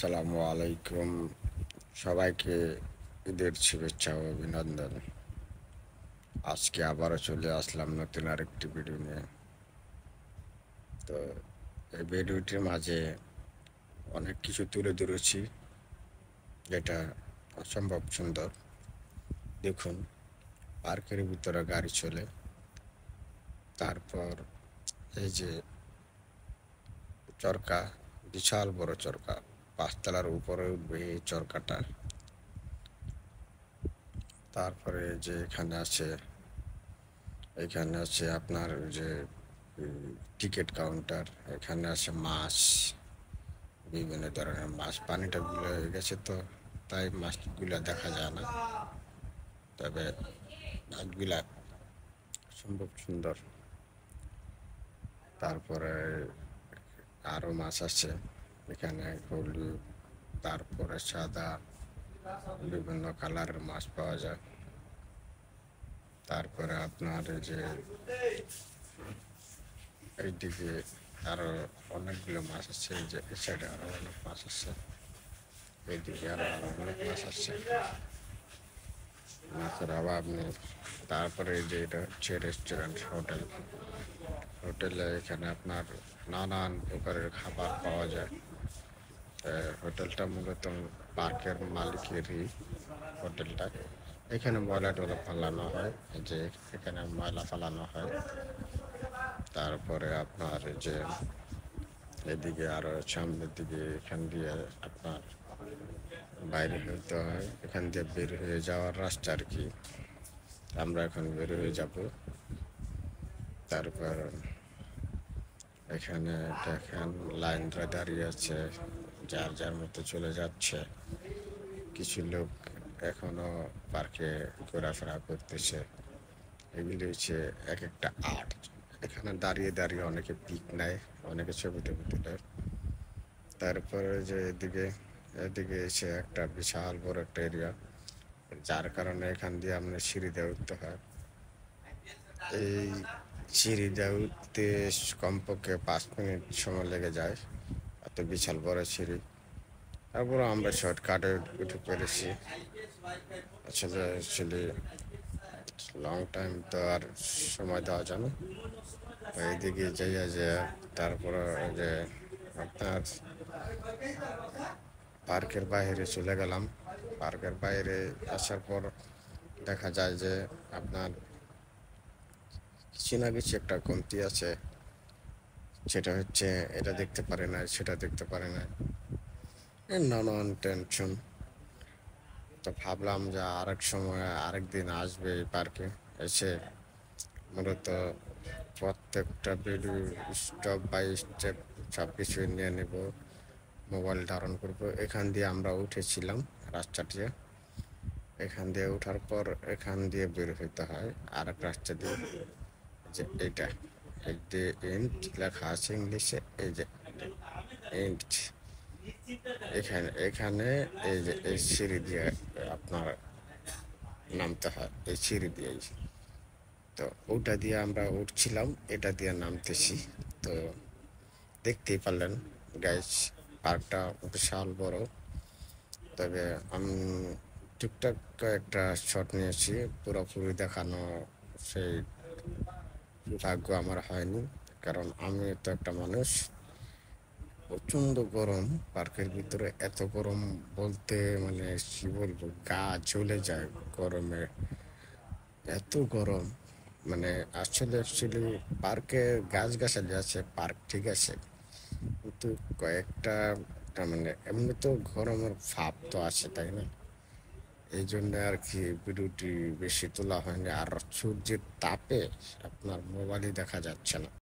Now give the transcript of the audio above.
আসসালামু আলাইকুম। সবাইকে ঈদের শুভেচ্ছা ও অভিনন্দন। আজকে আবারও চলে আসলাম নতুন আরেকটি ভিডিও নিয়ে। তো এই ভিডিওটির মাঝে অনেক কিছু তুলে ধরেছি, যেটা অসম্ভব সুন্দর। দেখুন, পার্কের ভিতরে গাড়ি চলে, তারপর এই যে চরকা, বিশাল বড় চরকা, 5 তলার উপরে উঠবে এই চরকাটা। তারপরে যে এখানে আছে আপনার যে টিকিট কাউন্টার। এখানে আছে মাছ, বিভিন্ন ধরনের মাছ। পানিটা গুলো হয়ে গেছে, তো তাই মাছগুলা দেখা যায় না, তবে মাছগুলা সম্ভব সুন্দর। তারপরে আরো মাছ আছে এখানে, হলুদ, তারপরে সাদা, বিভিন্ন কালারের মাছ পাওয়া যায়। তারপরে আপনার এই যে এইদিকে আরো অনেকগুলো মাছ আছে, এই যে এই সাইডে আরো অনেক মাছ আছে, এইদিকে আরো অনেক মাছ আছে, মাছের অভাব নেই। তারপরে এই যে এটা হচ্ছে রেস্টুরেন্ট, হোটেলে এখানে আপনার নানান প্রকারের খাবার পাওয়া যায়। হোটেলটা মূলত পার্কের মালিকেরই হোটেলটা। এখানে ময়লা টয়লা ফালানো হয়, এই যে এখানে ময়লা ফালানো হয়। তারপরে আপনার এই যে এদিকে আরো সামনের দিকে, এখান দিয়ে আপনার বাইরে হতে হয়, এখান দিয়ে বের হয়ে যাওয়ার রাস্তা আর কি। আমরা এখন বের হয়ে যাব। তারপর এখানে দেখেন লাইনরা দাঁড়িয়ে আছে, যার যার মতো চলে যাচ্ছে। কিছু লোক এখনো পার্কে ঘোরাফেরা করতেছে। এগুলি হচ্ছে এক একটা আর্ট। এখানে দাঁড়িয়ে দাঁড়িয়ে অনেকে পিক নেয়, অনেকে ছবি টবি তোলে। তারপরে যে এদিকে এসে একটা বিশাল বড় একটা এরিয়া, যার কারণে এখান দিয়ে আপনার সিঁড়ি দিয়ে উঠতে হয়। এই সিঁড়ি দিয়ে উঠতে কমপক্ষে 5 মিনিট সময় লেগে যায়, এত বিশাল বড় সিঁড়ি। তারপরে আমরা শর্টকাটে উঠে পড়েছি। আসলে অ্যাকচুয়ালি লং টাইম তো আর সময় দেওয়া যায় না। এইদিকে যাইয়া যে তারপরে যে আপনার পার্কের বাইরে চলে গেলাম। পার্কের বাইরে আসার পর দেখা যায় যে আপনার কিছু না কিছু একটা কমতি আছে। সেটা হচ্ছে এটা দেখতে পারে না, সেটা দেখতে পারে না, নানান টেনশন। তো ভাবলাম যে আরেক সময় আরেকদিন আসবে এই পার্কে, এসে মূলত প্রত্যেকটা ভিডিও স্টেপ বাই স্টেপ সব কিছু নিয়ে নেব, মোবাইল ধারণ করবো। এখান দিয়ে আমরা উঠেছিলাম রাস্তাটিতে। এখান দিয়ে ওঠার পর এখান দিয়ে বের হইতে হয় আর এক রাস্তা দিয়ে, যে এইটা এই যে এন্ড লেখা আছে ইংলিশে, এই যে এন্ড। এখানে এখানে এই যে এই সিঁড়ি দিয়ে আপনার নামতে হয়, এই সিঁড়ি দিয়েই। তো ওটা দিয়ে আমরা উঠছিলাম, এটা দিয়ে নামতেছি। তো দেখতেই পারলেন গাইস, পার্কটা বিশাল বড়। তবে আমি টুকটাক একটা শট নিয়েছি, পুরোপুরি দেখানো সেই ভাগ্য আমার হয়নি, কারণ আমি তো একটা মানুষ। প্রচন্ড গরম পার্কের ভিতরে, এত গরম বলতে মানে কি বলবো, গা জ্বলে যায় গরমে, এত গরম। মানে আসলে অ্যাকচুয়ালি পার্কে গাছগাছালি আছে, পার্ক ঠিক আছে, কিন্তু কয়েকটা মানে এমনি তো গরমের ভাব তো আছে, তাই না? এই জন্য আর কি ভিডিওটি বেশি তোলা হয়নি। আর সূর্যের তাপে আপনার মোবাইলই দেখা যাচ্ছে না।